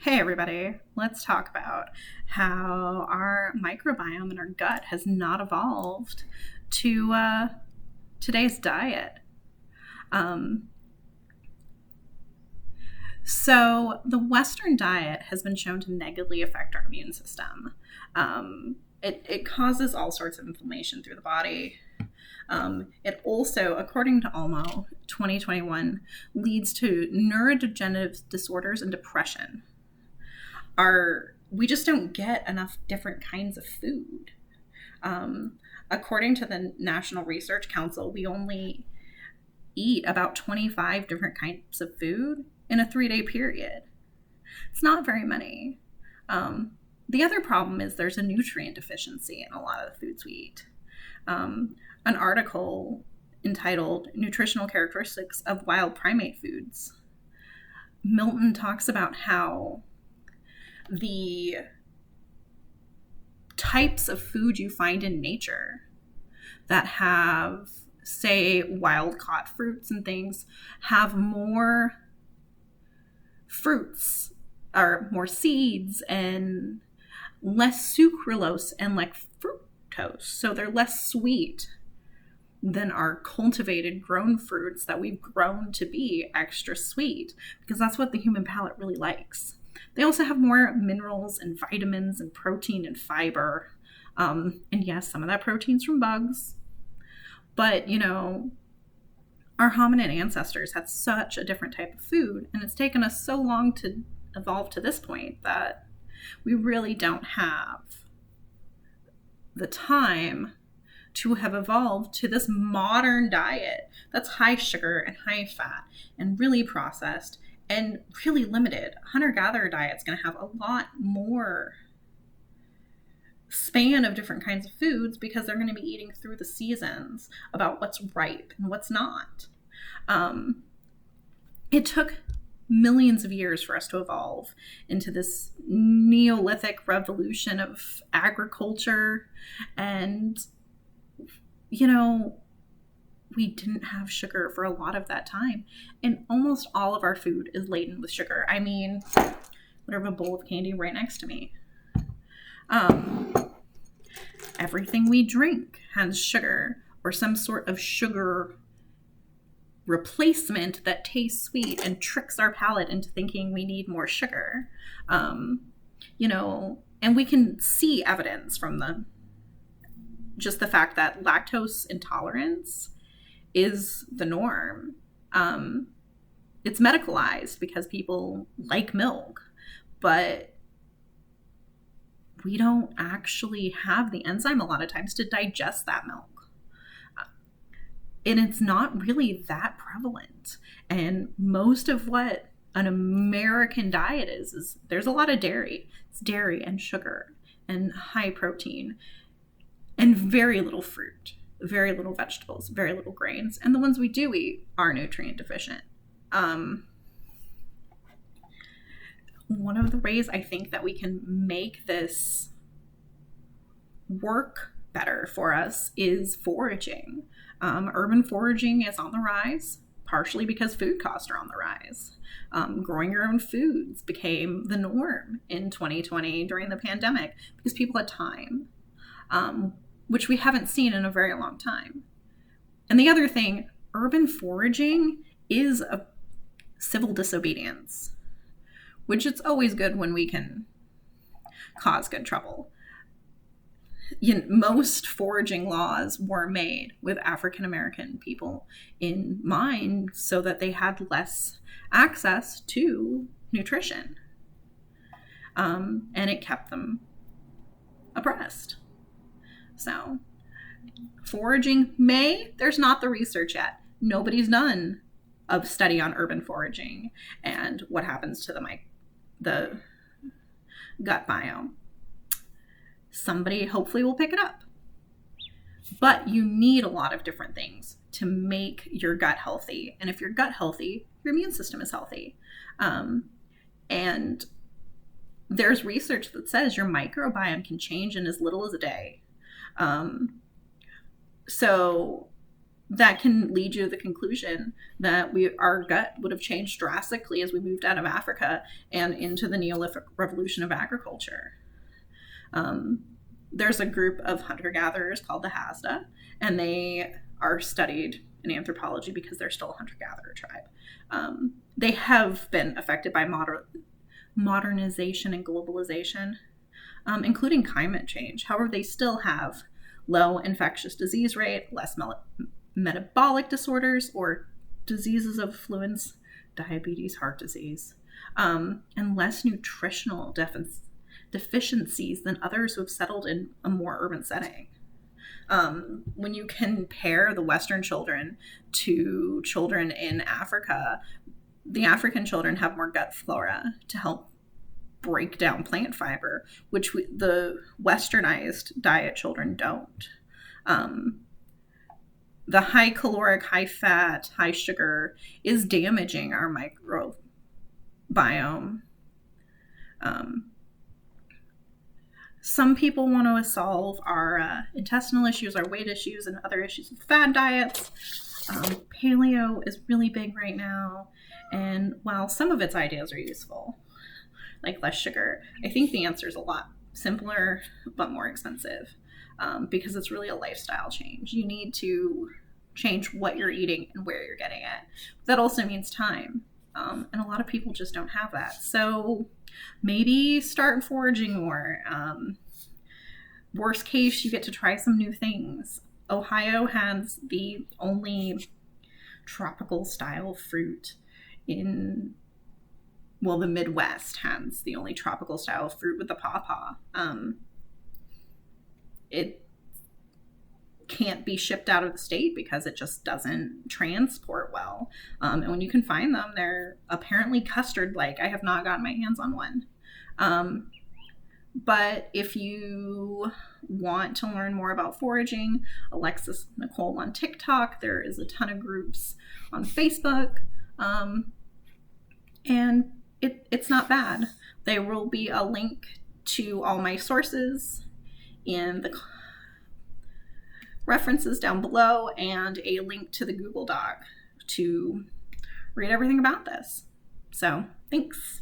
Hey everybody, let's talk about how our microbiome in our gut has not evolved to today's diet. Um, so, the Western diet has been shown to negatively affect our immune system. It causes all sorts of inflammation through the body. It also, according to ALMO 2021, leads to neurodegenerative disorders and depression. We just don't get enough different kinds of food. According to the National Research Council, we only eat about 25 different kinds of food in a 3-day period. It's not very many. The other problem is there's a nutrient deficiency in a lot of the foods we eat. An article entitled Nutritional Characteristics of Wild Primate Foods, Milton talks about how the types of food you find in nature that have, say, wild caught fruits and things have more fruits or more seeds and less sucralose and like fructose. So they're less sweet than our cultivated grown fruits that we've grown to be extra sweet, because that's what the human palate really likes. They also have more minerals and vitamins and protein and fiber. And yes, some of that protein's from bugs. But, our hominid ancestors had such a different type of food, and it's taken us so long to evolve to this point that we really don't have the time to have evolved to this modern diet that's high sugar and high fat and really processed and really limited. Hunter-gatherer diet's going to have a lot more span of different kinds of foods because they're going to be eating through the seasons about what's ripe and what's not. It took millions of years for us to evolve into this Neolithic revolution of agriculture, and we didn't have sugar for a lot of that time, and almost all of our food is laden with sugar. I mean, I have a bowl of candy right next to me. Everything we drink has sugar or some sort of sugar replacement that tastes sweet and tricks our palate into thinking we need more sugar. And we can see evidence from just the fact that lactose intolerance is the norm. It's medicalized because people like milk, but we don't actually have the enzyme a lot of times to digest that milk. And it's not really that prevalent. And most of what an American diet is there's a lot of dairy. It's dairy and sugar and high protein and very little fruit, very little vegetables, very little grains. And the ones we do eat are nutrient deficient. One of the ways I think that we can make this work better for us is foraging. Urban foraging is on the rise, partially because food costs are on the rise. Growing your own foods became the norm in 2020 during the pandemic because people had time, which we haven't seen in a very long time. And the other thing, urban foraging is a civil disobedience, which it's always good when we can cause good trouble. Most foraging laws were made with African American people in mind so that they had less access to nutrition. And it kept them oppressed. So, foraging there's not the research yet. Nobody's done a study on urban foraging and what happens to the gut biome. Somebody hopefully will pick it up. But you need a lot of different things to make your gut healthy. And if your gut healthy, your immune system is healthy. And there's research that says your microbiome can change in as little as a day. So that can lead you to the conclusion that our gut would have changed drastically as we moved out of Africa and into the Neolithic revolution of agriculture. There's a group of hunter-gatherers called the Hasda, and they are studied in anthropology because they're still a hunter-gatherer tribe. They have been affected by modernization and globalization, including climate change. However, they still have low infectious disease rate, less metabolic disorders or diseases of fluids, diabetes, heart disease, and less nutritional deficiencies than others who have settled in a more urban setting. When you compare the Western children to children in Africa, the African children have more gut flora to help break down plant fiber, which the westernized diet children don't. The high caloric, high fat, high sugar is damaging our microbiome. Some people want to solve our intestinal issues, our weight issues, and other issues with fad diets. Paleo is really big right now, and while some of its ideas are useful, like less sugar, I think the answer is a lot simpler but more expensive, because it's really a lifestyle change. You need to change what you're eating and where you're getting it. That also means time, and a lot of people just don't have that. So maybe start foraging more. Worst case, you get to try some new things. Ohio has the only tropical style fruit in, well, the Midwest has the only tropical style of fruit with the pawpaw. It can't be shipped out of the state because it just doesn't transport well. And when you can find them, they're apparently custard-like. I have not gotten my hands on one. But if you want to learn more about foraging, Alexis Nicole on TikTok, there is a ton of groups on Facebook. And it's not bad. There will be a link to all my sources in the references down below, and a link to the Google Doc to read everything about this. So, thanks.